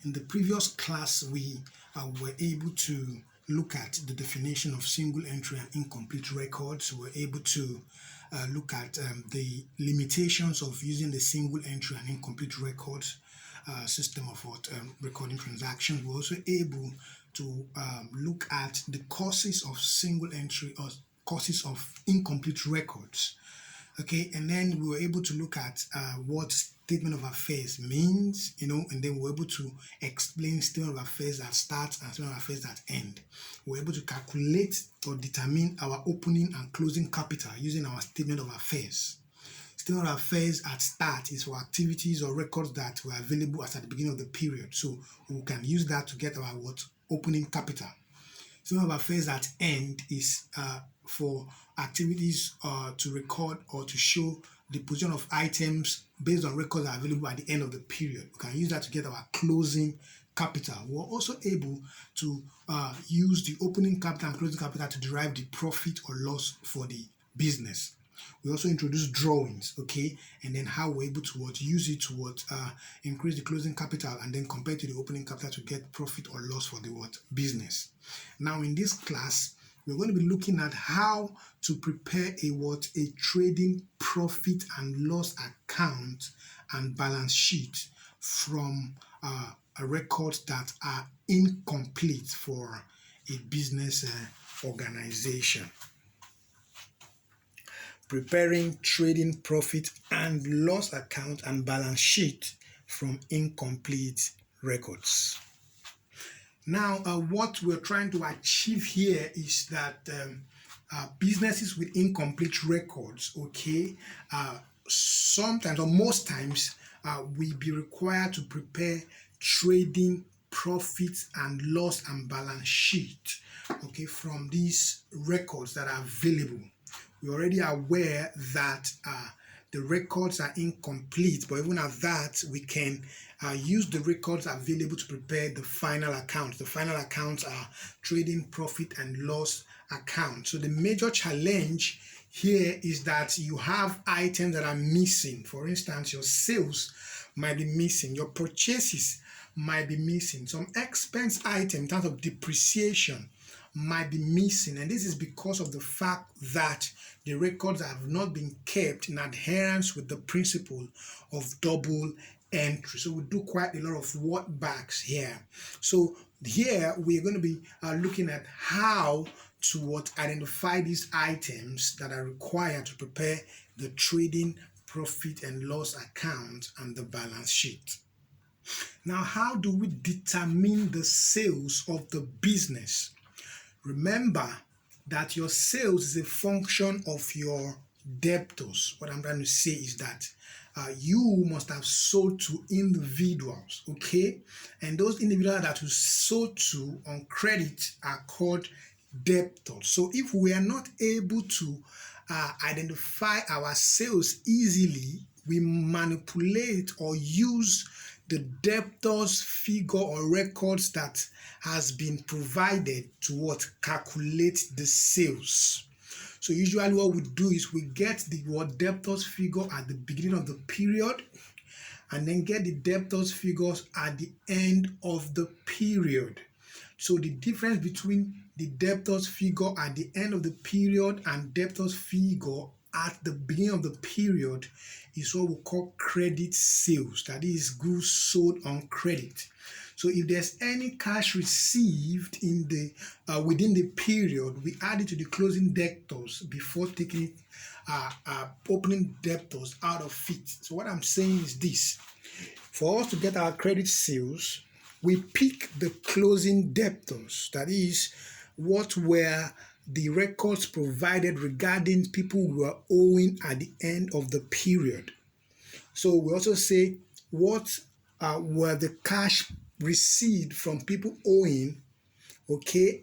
In the previous class, we were able to look at the definition of single entry and incomplete records. We were able to look at the limitations of using the single entry and incomplete records system of recording transactions. We're also able to look at the causes of single entry or causes of incomplete records. Okay, and then we were able to look at what statement of affairs means, and then we're able to explain statement of affairs that start and statement of affairs that end. We're able to calculate or determine our opening and closing capital using our statement of affairs. Statement of affairs at start is for activities or records that were available as at the beginning of the period. So we can use that to get our opening capital. Statement of affairs at end is for activities to record or to show the position of items based on records that are available at the end of the period. We can use that to get our closing capital. We're also able to use the opening capital and closing capital to derive the profit or loss for the business. We also introduce drawings, okay, and then how we're able to use it to increase the closing capital and then compare to the opening capital to get profit or loss for the business. Now in this class, we're going to be looking at how to prepare a trading profit and loss account and balance sheet from records that are incomplete for a business organization. Preparing trading profit and loss account and balance sheet from incomplete records. Now, what we're trying to achieve here is that businesses with incomplete records, okay, sometimes or most times we be required to prepare trading profit and loss and balance sheet, okay, from these records that are available. We're already aware that the records are incomplete, but even at that, we can use the records available to prepare the final accounts. The final accounts are trading profit and loss accounts. So the major challenge here is that you have items that are missing. For instance, your sales might be missing, your purchases might be missing, some expense item in terms of depreciation might be missing, and this is because of the fact that the records have not been kept in adherence with the principle of double entry. So we do quite a lot of work backs here. So here we're going to be looking at how to identify these items that are required to prepare the trading profit and loss account and the balance sheet. Now, how do we determine the sales of the business? Remember that your sales is a function of your debtors. What I'm trying to say is that you must have sold to individuals, okay? And those individuals that you sold to on credit are called debtors. So if we are not able to identify our sales easily, we manipulate or use the debtors figure or records that has been provided to calculate the sales. So usually what we do is we get the debtors figure at the beginning of the period and then get the debtors figures at the end of the period. So the difference between the debtors figure at the end of the period and debtors figure at the beginning of the period is what we call credit sales. That is goods sold on credit. So if there's any cash received in the within the period, we add it to the closing debtors before taking opening debtors out of it. So what I'm saying is this: for us to get our credit sales, we pick the closing debtors. That is what were the records provided regarding people who were owing at the end of the period. So we also say what were the cash received from people owing, okay,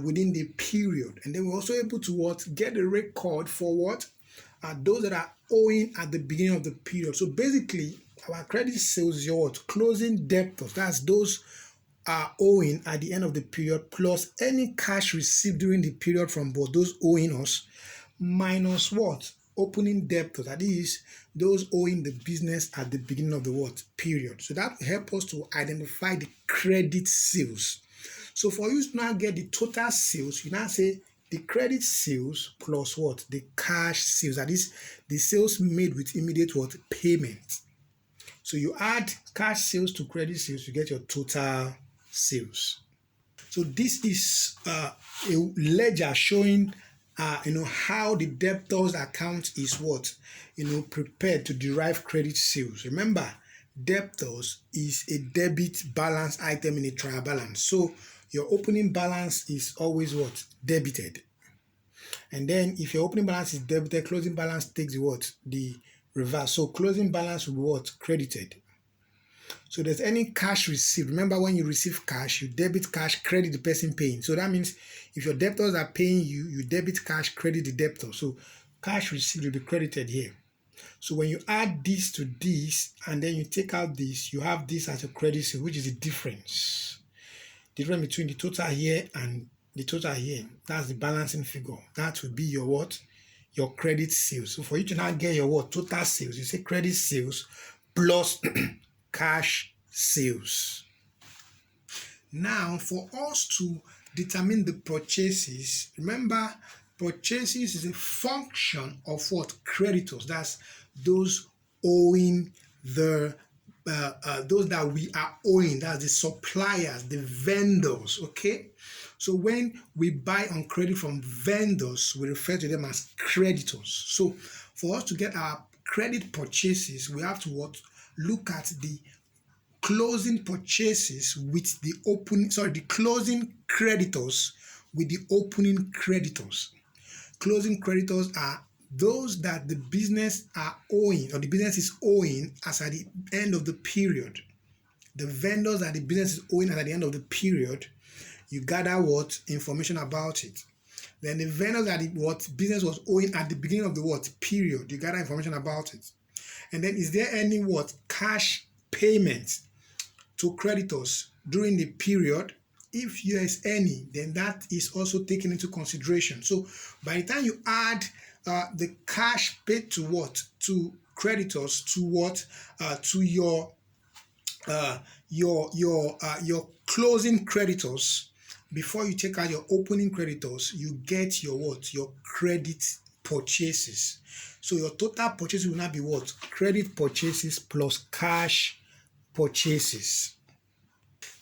within the period. And then we're also able to get a record for those that are owing at the beginning of the period. So basically, our credit sales is your closing debtors. That's those are owing at the end of the period plus any cash received during the period from both those owing us minus opening debtors, that is, those owing the business at the beginning of the what period. So that will help us to identify the credit sales. So for you to now get the total sales, you now say the credit sales plus what? The cash sales. That is the sales made with immediate what? Payment. So you add cash sales to credit sales, you get your total sales. So this is a ledger showing how the debtors account is what prepared to derive credit sales. Remember, debtors is a debit balance item in a trial balance. So your opening balance is always what? Debited. And then if your opening balance is debited, closing balance takes what? The reverse. So closing balance will be what? Credited. So there's any cash received. Remember, when you receive cash, you debit cash, credit the person paying. So that means if your debtors are paying you, you debit cash, credit the debtor. So cash received will be credited here. So when you add this to this and then you take out this, you have this as a credit sale, which is the difference. Difference between the total here and the total here. That's the balancing figure. That will be your what? Your credit sales. So for you to now get your what? Total sales, you say credit sales plus cash sales. Now, for us to determine the purchases, remember, purchases is a function of what? Creditors. That's those owing those that we are owing. That's the suppliers, the vendors. Okay. So when we buy on credit from vendors, we refer to them as creditors. So for us to get our credit purchases, we have to what? Look at the closing purchases with the closing creditors with the opening creditors. Closing creditors are those that the business are owing, or the business is owing as at the end of the period. The vendors that the business is owing as at the end of the period, you gather what? Information about it. Then the vendors that what business was owing at the beginning of the what? Period. You gather information about it. And then is there any what? Cash payment to creditors during the period? If there is any, then that is also taken into consideration. So by the time you add the cash paid to what? To creditors, to what? To your closing creditors, before you take out your opening creditors, you get your what? Your credit purchases. So your total purchases will now be what? Credit purchases plus cash purchases.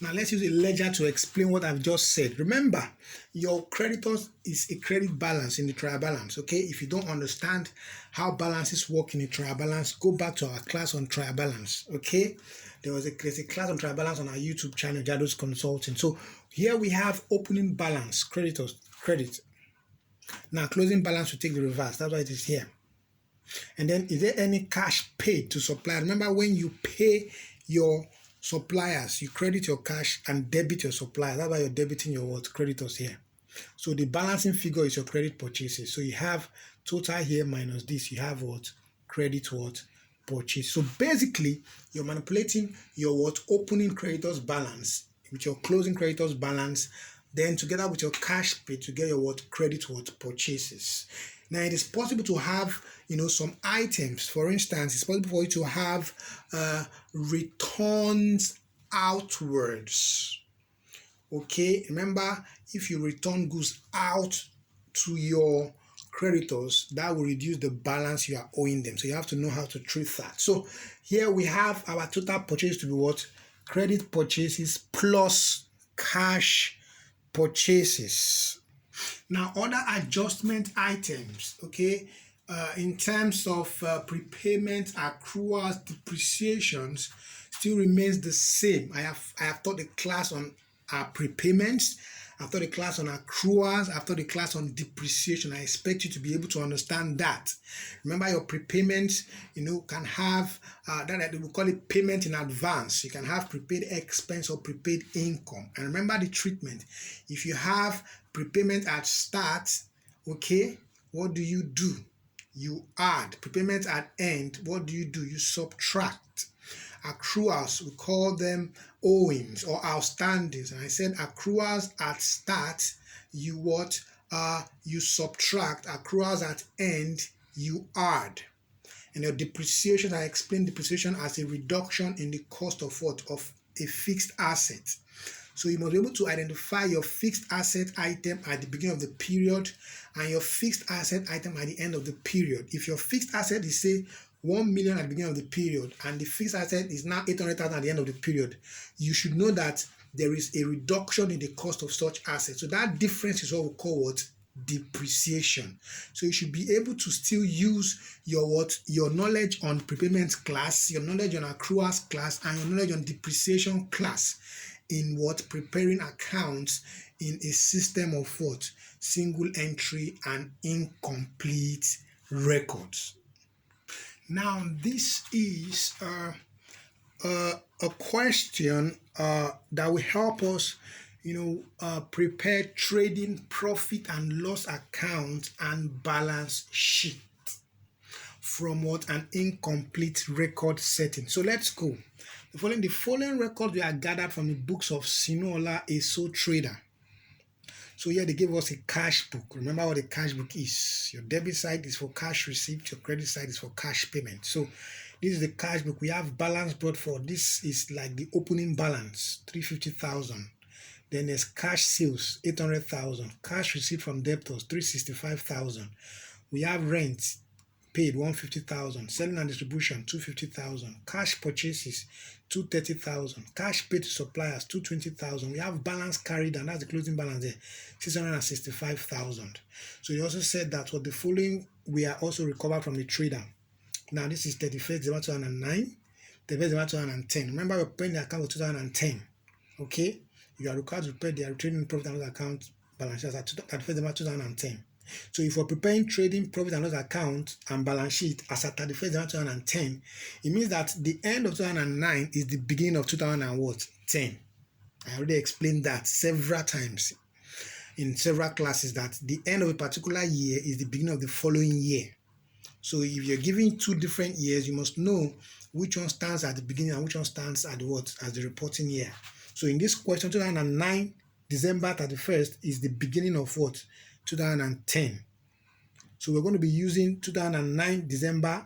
Now let's use a ledger to explain what I've just said. Remember, your creditors is a credit balance in the trial balance. Okay, if you don't understand how balances work in a trial balance, go back to our class on trial balance. Okay, there's a class on trial balance on our YouTube channel, Jado's Consulting. So here we have opening balance, creditors, credit. Now closing balance will take the reverse. That's why it is here. And then is there any cash paid to supplier? Remember, when you pay your suppliers, you credit your cash and debit your supplier. That's why you're debiting your what? Creditors here. So the balancing figure is your credit purchases. So you have total here minus this. You have what? Credit what? Purchase. So basically, you're manipulating your what? Opening creditors balance with your closing creditors balance, then together with your cash paid to get your what? Credit what? Purchases. Now it is possible to have some items. For instance, it's possible for you to have returns outwards. Okay, remember, if you return goods out to your creditors, that will reduce the balance you are owing them. So you have to know how to treat that. So here we have our total purchase to be what? Credit purchases plus cash purchases. Now, other adjustment items, okay, in terms of prepayment, accruals, depreciations, still remains the same. I have taught a class on prepayments. I've taught a class on accruals. I've taught a class on depreciation. I expect you to be able to understand that. Remember, your prepayments, can have that we call it payment in advance. You can have prepaid expense or prepaid income. And remember the treatment. If you have prepayment at start, okay, what do? You add. Prepayment at end, what do? You subtract. Accruals, we call them owings or outstandings. And I said accruals at start, you what? You subtract. Accruals at end, you add. And your depreciation, I explained depreciation as a reduction in the cost of what? Of a fixed asset. So you must be able to identify your fixed asset item at the beginning of the period and your fixed asset item at the end of the period. If your fixed asset is, say, 1 million at the beginning of the period and the fixed asset is now 800,000 at the end of the period, you should know that there is a reduction in the cost of such assets. So that difference is what we call what? Depreciation. So you should be able to still use your knowledge on prepayment class, your knowledge on accruals class, and your knowledge on depreciation class in what? Preparing accounts in a system of what? Single entry and incomplete records. Now this is a question that will help us prepare trading profit and loss account and balance sheet from what? An incomplete record setting. So let's go. The following records we are gathered from the books of Sinola, a sole trader. So here they give us a cash book. Remember what a cash book is. Your debit side is for cash receipt, your credit side is for cash payment. So this is the cash book. We have balance brought for. This is like the opening balance, 350,000. Then there's cash sales, 800,000. Cash receipt from debtors, 365,000. We have rent paid, 150,000. Selling and distribution, 250,000. Cash purchases, 230,000. Cash paid to suppliers, 220,000. We have balance carried, and that's the closing balance there, 665,000. So he also said that for the following we are also recovered from the trader. Now this is 31st December 2009, 31st December 2010. Remember, we're paying the account for 2010. Okay, you are required to prepare the trading profit and loss account balance sheet at 31st December 2010. So if you're preparing trading profit and loss account and balance sheet as at 31st December 2010, it means that the end of 2009 is the beginning of 2010. I already explained that several times in several classes, that the end of a particular year is the beginning of the following year. So if you're giving two different years, you must know which one stands at the beginning and which one stands at what? As the reporting year. So in this question, 2009 December 31st is the beginning of what? 2010. So we're going to be using 2009 December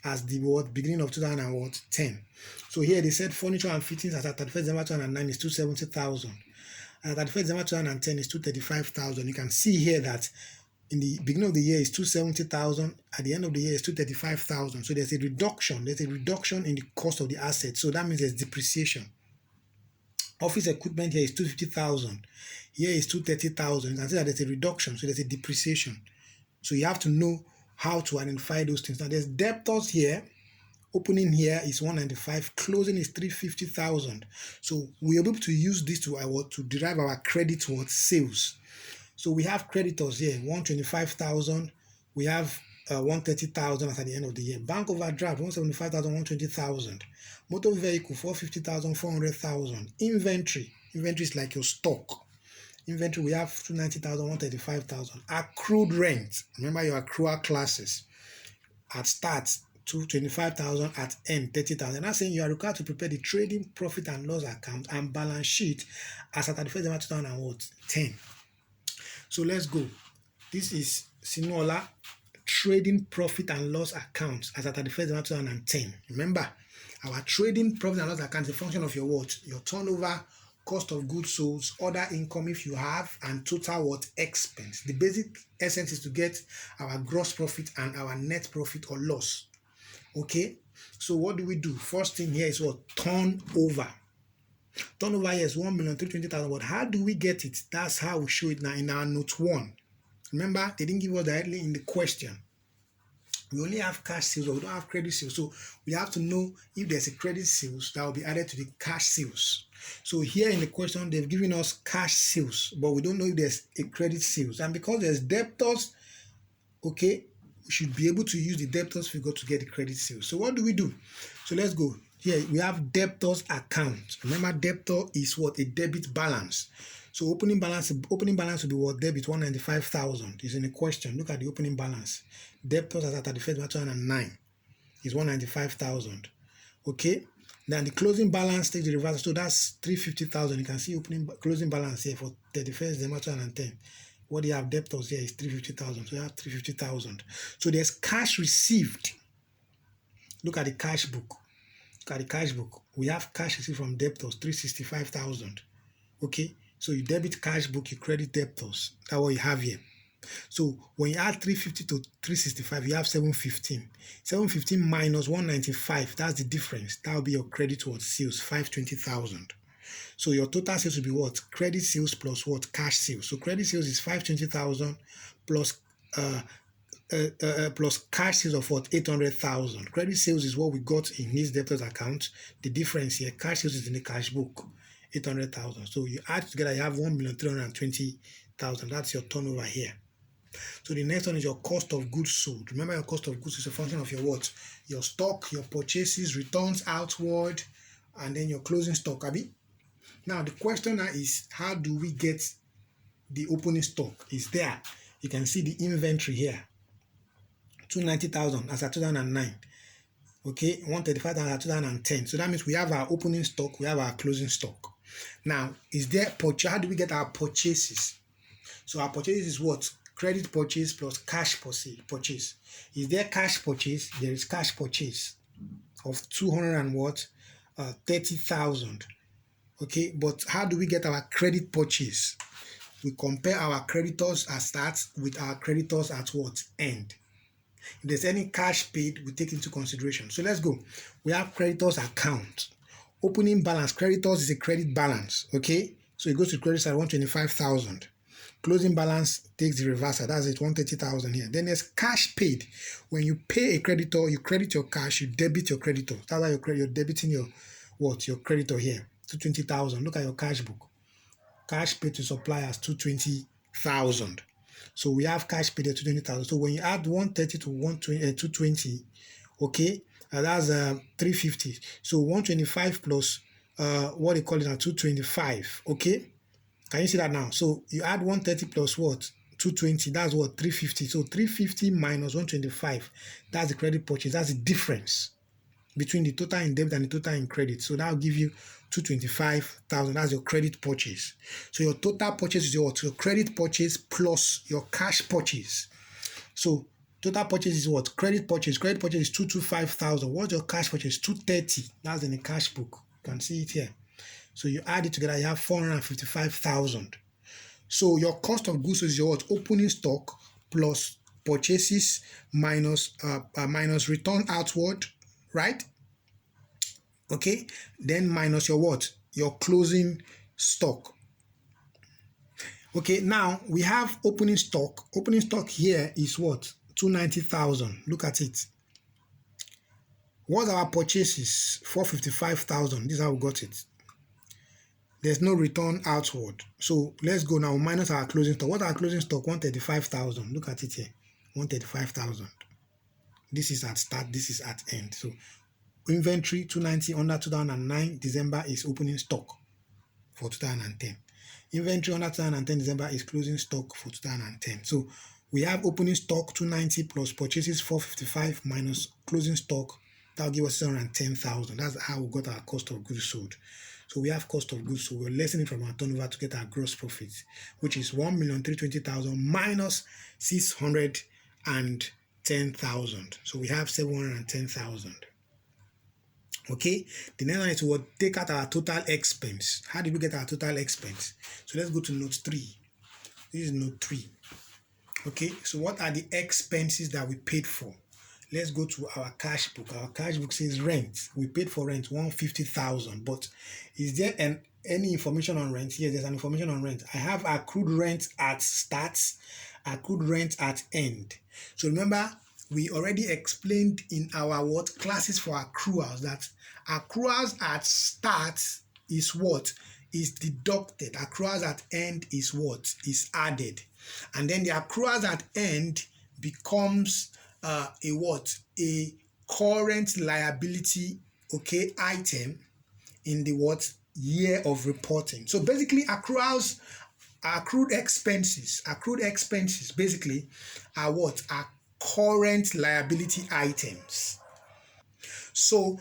as the what? Beginning of 2010. So here they said furniture and fittings as at 31st December 2009 is 270,000. At 31st December 2010 is 235,000. You can see here that in the beginning of the year is 270,000. At the end of the year is 235,000. So there's a reduction. There's a reduction in the cost of the asset. So that means there's depreciation. Office equipment here is 250,000. Here is 230,000. You can see that there's a reduction. So there's a depreciation. So you have to know how to identify those things. Now there's debtors here. Opening here is 195. Closing is 350,000. So we are able to use this to derive our credit towards sales. So we have creditors here, 125,000. We have 130,000 at the end of the year. Bank overdraft, 175,000, 120,000. Motor vehicle, 450,000, 400,000. Inventory is like your stock. Inventory, we have 290,000, 135,000. Accrued rent, remember your accrual classes. At start, 225,000, at end, 30,000. That's saying you are required to prepare the trading profit and loss account and balance sheet as at 31st December 2010. So let's go. This is Sinola trading profit and loss account as at 31st December 2010. Remember, our trading profit and loss account is a function of your what? Your turnover, cost of goods sold, other income if you have, and total what? Expense. The basic essence is to get our gross profit and our net profit or loss. Okay, so what do we do? First thing here is what? Turnover. Turnover here is 1,320,000. But how do we get it? That's how we show it now in our note 1. Remember, they didn't give us directly in the question. We only have cash sales, but we don't have credit sales. So we have to know if there's a credit sales that will be added to the cash sales. So here in the question, they've given us cash sales, but we don't know if there's a credit sales. And because there's debtors, okay, we should be able to use the debtors figure to get the credit sales. So what do we do? So let's go. Here we have debtors account. Remember, debtor is what? A debit balance. So opening balance will be what? Debit 195,000 is in the question. Look at the opening balance. Debtors as at 31st 2009 is 195,000. Okay. Then the closing balance takes the reverse. So that's 350,000. You can see closing balance here for 31st December 2010. What do you have? Debtors here is 350,000. So you have 350,000. So there's cash received. Look at the cash book. Look at the cash book. We have cash received from debtors, 365,000. Okay. So you debit cash book, you credit debtors. That's what you have here. So when you add 350 to 365, you have 715. 715 minus 195, that's the difference. That will be your credit towards sales, 520,000. So your total sales will be what? Credit sales plus what? Cash sales. So credit sales is 520,000 plus plus cash sales of what? 800,000. Credit sales is what we got in his debtors account. The difference here, cash sales is in the cash book, 800,000. So you add together, you have 1,320,000. That's your turnover here. So the next one is your cost of goods sold. Remember, your cost of goods is a function of your what? Your stock, your purchases, returns outward, and then your closing stock, Abi. Now the question now is, how do we get the opening stock? Is there. You can see the inventory here. 290,000 as at 2009. Okay, 135,000 as at 2010. So that means we have our opening stock, we have our closing stock. Now, is there how do we get our purchases? So our purchase is what? Credit purchase plus cash purchase. Is there cash purchase? There is cash purchase of 200 and what? 30,000. Okay, but how do we get our credit purchase? We compare our creditors at start with our creditors at what? End. If there's any cash paid, we take into consideration. So let's go. We have creditors account. Opening balance. Creditors is a credit balance. Okay, so it goes to credit side 125,000. Closing balance takes the reversal. That's it, 130,000 here. Then there's cash paid. When you pay a creditor, you credit your cash, you debit your creditor. That's why you're debiting your what? Your creditor here. 220,000. Look at your cash book. Cash paid to suppliers, 220,000. So we have cash paid at 220,000. So when you add 130 to 220, okay, that's 350. So 125 plus what they call it now, 225. Okay, can you see that now? So you add 130 plus what? 220. That's what? 350. So 350 minus 125. That's the credit purchase. That's the difference between the total in debt and the total in credit. So that will give you 225,000. That's your credit purchase. So your total purchase is your credit purchase plus your cash purchase. So total purchase is what? Credit purchase. Credit purchase is 225,000. What's your cash purchase? 230. That's in the cash book. You can see it here. So you add it together, you have 455,000. So your cost of goods is your what? Opening stock plus purchases minus return outward, right? Okay, then minus your what? Your closing stock. Okay, now we have opening stock. Opening stock here is what? 290,000. Look at it. What's our purchases? 455,000. This is how we got it. There's no return outward. So let's go now minus our closing stock. What's our closing stock? 135,000. Look at it here. 135,000. This is at start. This is at end. So inventory 290 under 2009 December is opening stock for 2010. Inventory under 2010 December is closing stock for 2010. So we have opening stock 290 plus purchases 455 minus closing stock. That'll give us 710,000. That's how we got our cost of goods sold. So we have cost of goods sold. We're lessening from our turnover to get our gross profits, which is 1,320,000 minus 610,000. So we have 710,000. Okay, the next one is to take out our total expense. How did we get our total expense? So let's go to note 3. This is note 3. Okay, so what are the expenses that we paid for? Let's go to our cash book. Our cash book says rent. We paid for rent 150,000. But is there any information on rent? Yes, there's an information on rent. I have accrued rent at start, accrued rent at end. So remember, we already explained in our what classes for accruals that accruals at start is what is deducted. Accruals at end is what is added, and then the accruals at end becomes a current liability, okay, item in the what year of reporting. So basically, accrued expenses basically are what are current liability items. So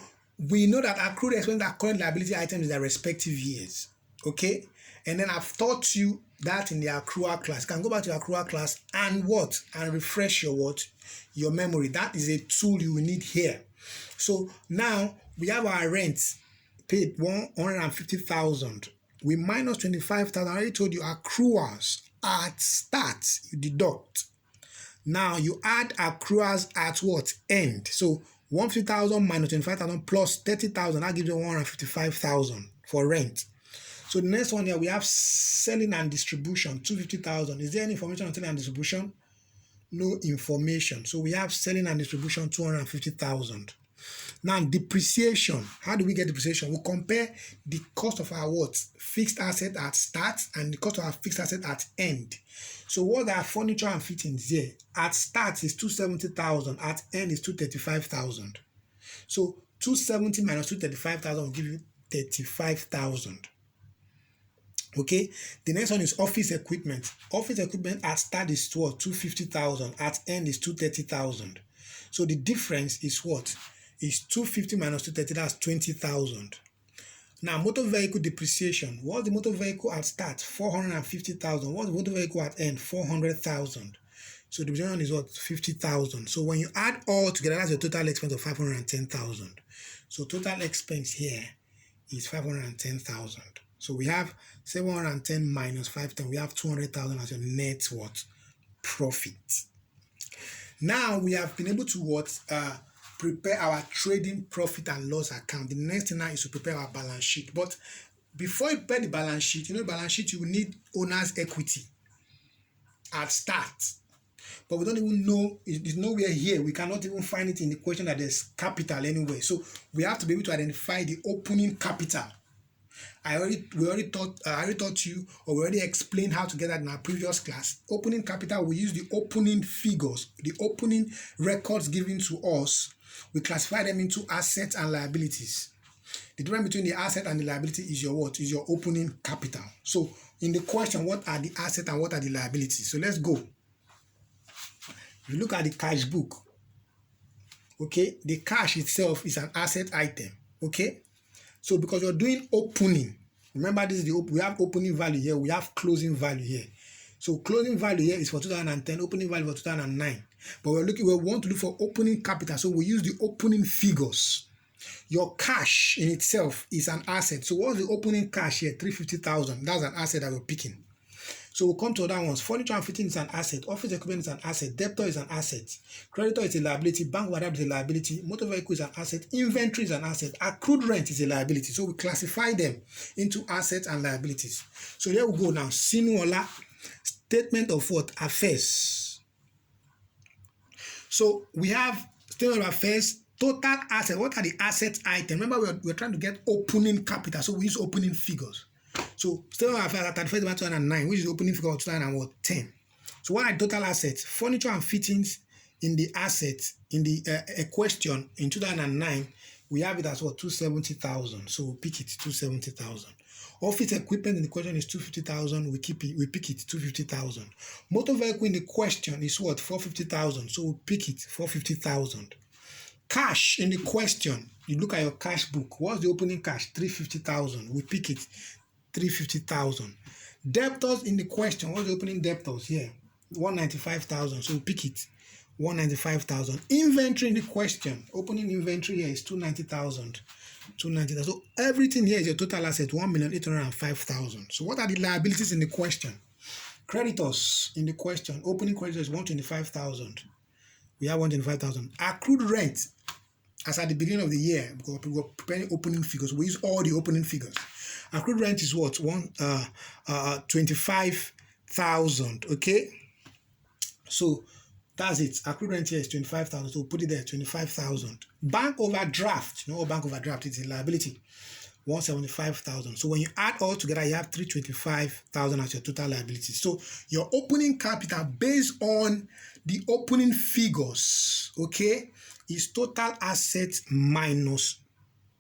we know that accrued expenses are current liability items in their respective years. Okay, and then I've taught you that in the accrual class. You can go back to the accrual class and what? And refresh your what? Your memory. That is a tool you will need here. So now we have our rent paid 150,000. We minus 25,000. I already told you accruals at start, you deduct. Now you add accruals at what? End. So 150,000 minus 25,000 plus 30,000, that gives you 155,000 for rent. So the next one here, we have selling and distribution, 250,000. Is there any information on selling and distribution? No information. So we have selling and distribution, 250,000. Now, depreciation. How do we get depreciation? We compare the cost of our what? Fixed asset at start and the cost of our fixed asset at end. So what are furniture and fittings here? At start is 270,000. At end is 235,000. So 270 minus 235,000 will give you 35,000. Okay, the next one is office equipment. Office equipment at start is what? 250,000. At end is 230,000. So the difference is what? Is 250 minus 230, that's 20,000. Now, motor vehicle depreciation. What's the motor vehicle at start? 450,000. What's the motor vehicle at end? 400,000. So the depreciation is what? 50,000. So when you add all together, that's a total expense of 510,000. So total expense here is 510,000. So we have 710 minus 510. We have 200,000 as your net what? Profit. Now we have been able to what? Prepare our trading profit and loss account. The next thing now is to prepare our balance sheet. But before you prepare the balance sheet, balance sheet, you will need owner's equity at start. But we don't even know, it's nowhere here. We cannot even find it in the question that there's capital anyway. So we have to be able to identify the opening capital. I already taught you, or we already explained how to get that in our previous class. Opening capital, we use the opening figures, the opening records given to us. We classify them into assets and liabilities. The difference between the asset and the liability is your what? Is your opening capital. So in the question, what are the assets and what are the liabilities? So let's go. If you look at the cash book, okay, the cash itself is an asset item, okay? So because you're doing opening, remember this is we have opening value here, we have closing value here. So closing value here is for 2010, opening value for 2009. But we want to look for opening capital, so we use the opening figures. Your cash in itself is an asset. So what's the opening cash here? 350,000. That's an asset that we're picking. So we'll come to other ones. Furniture and fitting is an asset. Office equipment is an asset. Debtor is an asset. Creditor is a liability. Bank overdraft is a liability. Motor vehicle is an asset. Inventory is an asset. Accrued rent is a liability. So we classify them into assets and liabilities. So here we go now. Sinuola, statement of what? Affairs. So we have statement of affairs. Total asset. What are the asset items? Remember, we're trying to get opening capital. So we use opening figures. So statement of affairs at 31st 2009, which is the opening figure of 2010. So what are total assets? Furniture and fittings in the assets, in the question in 2009, we have it as what? 270,000. So we pick it 270,000. Office equipment in the question is 250,000. We pick it 250,000. Motor vehicle in the question is what? 450,000. So we pick it 450,000. Cash in the question, you look at your cash book. What's the opening cash? 350,000. We pick it 350,000. Debtors in the question, what's the opening debtors here? 195,000. So we pick it 195,000. Inventory in the question, opening inventory here is 290,000. 290,000. So everything here is your total asset, 1,805,000. So what are the liabilities in the question? Creditors in the question, opening creditors 125,000. We have 125,000. Accrued rent, as at the beginning of the year, because we were preparing opening figures, we use all the opening figures. Accrued rent is what? 25,000. Okay, so that's it. Accrued rent here is 25,000. So we'll put it there, 25,000. Bank overdraft. You know what bank overdraft is? A liability. 175,000. So when you add all together, you have 325,000 as your total liability. So your opening capital based on the opening figures, okay, is total assets minus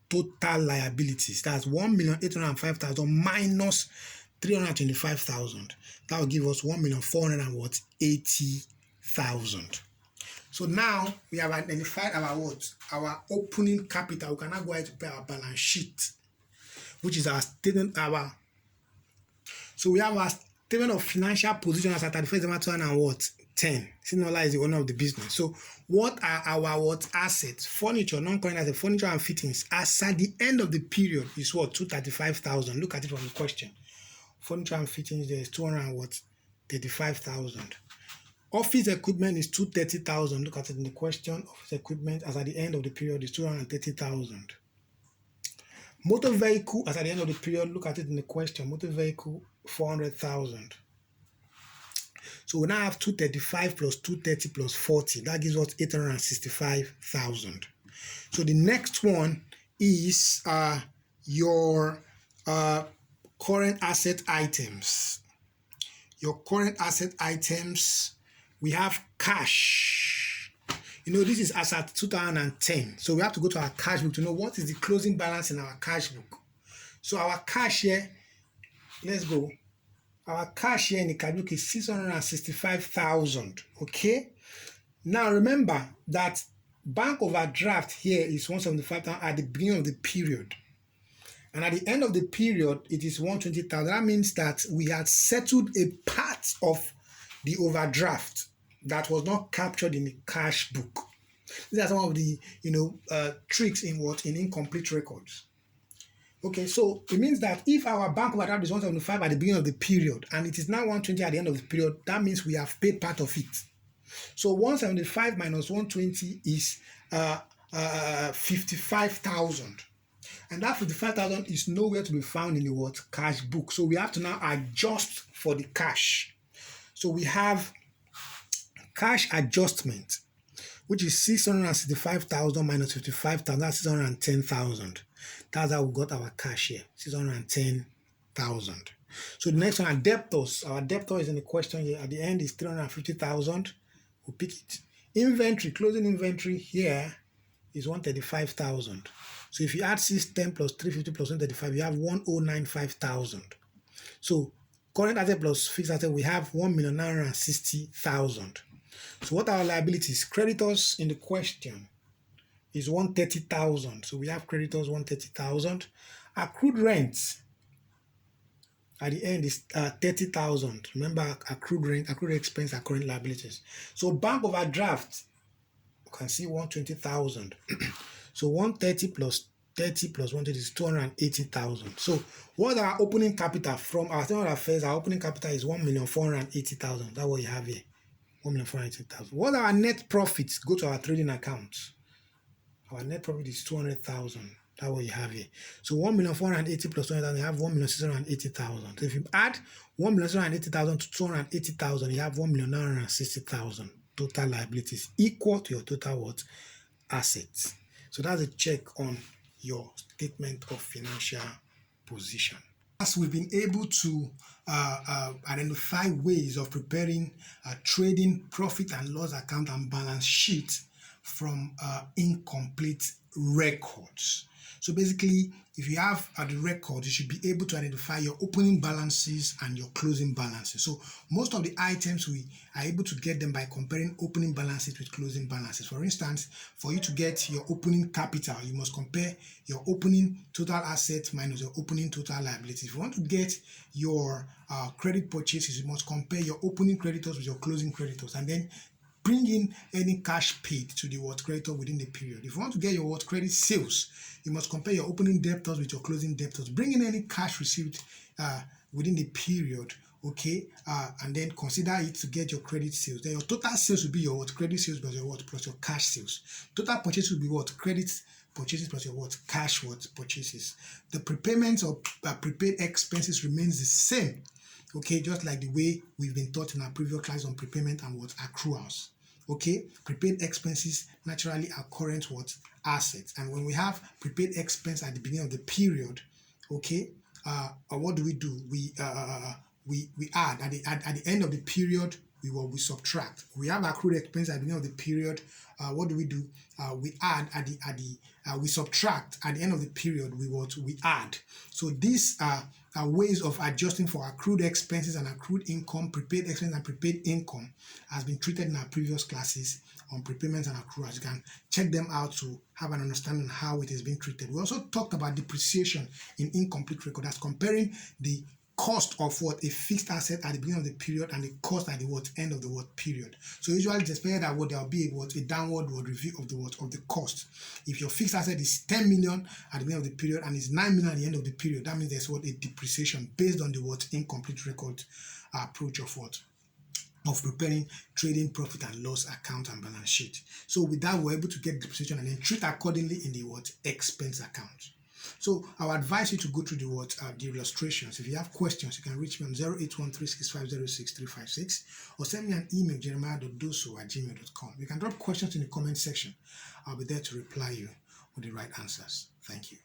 total liabilities. That's 1,805,000 minus 325,000. That will give us 1,480,000. So now we have identified our what? Our opening capital. We can now go ahead to prepare our balance sheet, which is our statement. So we have our Statement of financial position as at 31st December 2010. Sinola is the owner of the business. So what are our assets? Furniture, non-current assets, furniture and fittings. As at the end of the period is what? 235,000. Look at it from the question. Furniture and fittings, there is 235,000. Office equipment is 230,000. Look at it in the question. Office equipment as at the end of the period is 230,000. Motor vehicle as at the end of the period, look at it in the question. Motor vehicle 400,000. So we now have 235 plus 230 plus 40. That gives us 865,000. So the next one is your current asset items. Your current asset items, we have cash. This is as at 2010. So we have to go to our cash book to know what is the closing balance in our cash book. So our cash here, let's go. Our cash here in the cash book is 665,000. Okay. Now remember that bank overdraft here is 175,000 at the beginning of the period. And at the end of the period, it is 120,000. That means that we had settled a part of the overdraft that was not captured in the cash book. These are some of the tricks in incomplete records. Okay, so it means that if our bank overdraft is 175 at the beginning of the period and it is now 120 at the end of the period, that means we have paid part of it. So 175 minus 120 is 55,000. And that 55,000 is nowhere to be found in the cash book. So we have to now adjust for the cash. So we have cash adjustment, which is 665,000 minus 55,000, that's 610,000. That's how we got our cash here, 610,000. So the next one, our debtors. Our debtor is in the question here. At the end is 350,000. We'll pick it. Inventory, closing inventory here is 135,000. So if you add 610 plus 350 plus 135, you have 1,095,000. So current asset plus fixed asset, we have 1,960,000. So what are our liabilities? Creditors in the question is 130,000. So we have creditors 130,000. Accrued rent at the end is 30,000. Remember, accrued rent, accrued expense are current liabilities. So bank overdraft, you can see 120,000. So 130 plus 30 plus 130 is 280,000. So what our opening capital from our statement of affairs, our opening capital is 1,480,000. That's what you have here. 1,480,000. What are our net profits? Go to our trading account. Our net profit is 200,000. That's what you have here. So 1,480,000 plus 200,000, you have 1,680,000. So if you add 1,680,000 to 280,000, you have 1,960,000 total liabilities equal to your total assets. So that's a check on your statement of financial position. As we've been able to identify ways of preparing a trading profit and loss account and balance sheet from incomplete records. So basically, if you have the record, you should be able to identify your opening balances and your closing balances. So most of the items, we are able to get them by comparing opening balances with closing balances. For instance, for you to get your opening capital, you must compare your opening total assets minus your opening total liabilities. If you want to get your credit purchases, you must compare your opening creditors with your closing creditors, and then bring in any cash paid to the creditor within the period. If you want to get your credit sales, you must compare your opening debtors with your closing debtors. Bring in any cash received within the period, okay, and then consider it to get your credit sales. Then your total sales will be your credit sales plus your plus your cash sales. Total purchase will be credit purchases plus your cash purchases. The prepayments or prepaid expenses remains the same. Okay, just like the way we've been taught in our previous class on prepayment and accruals. Okay, prepaid expenses naturally are current assets, and when we have prepaid expense at the beginning of the period, okay, what do? We add at the end of the period. We subtract. We have accrued expense at the beginning of the period. What do? We add we subtract at the end of the period. We add. So these are ways of adjusting for accrued expenses and accrued income, prepaid expense and prepaid income has been treated in our previous classes on prepayments and accruals. You can check them out to have an understanding of how it is being treated. We also talked about depreciation in incomplete record. That's comparing the cost of what a fixed asset at the beginning of the period and the cost at the what end of the what period. So usually it's expected that what there will be a downward review of the what of the cost. If your fixed asset is 10 million at the beginning of the period and is 9 million at the end of the period, that means there's what a depreciation based on the what incomplete record approach of what of preparing trading profit and loss account and balance sheet. So with that, we're able to get depreciation and then treat accordingly in the what expense account. So I would advise you to go through the illustrations. If you have questions, you can reach me on 081365063356 or send me an email, jeremiah.doso@gmail.com. You can drop questions in the comment section. I'll be there to reply you with the right answers. Thank you.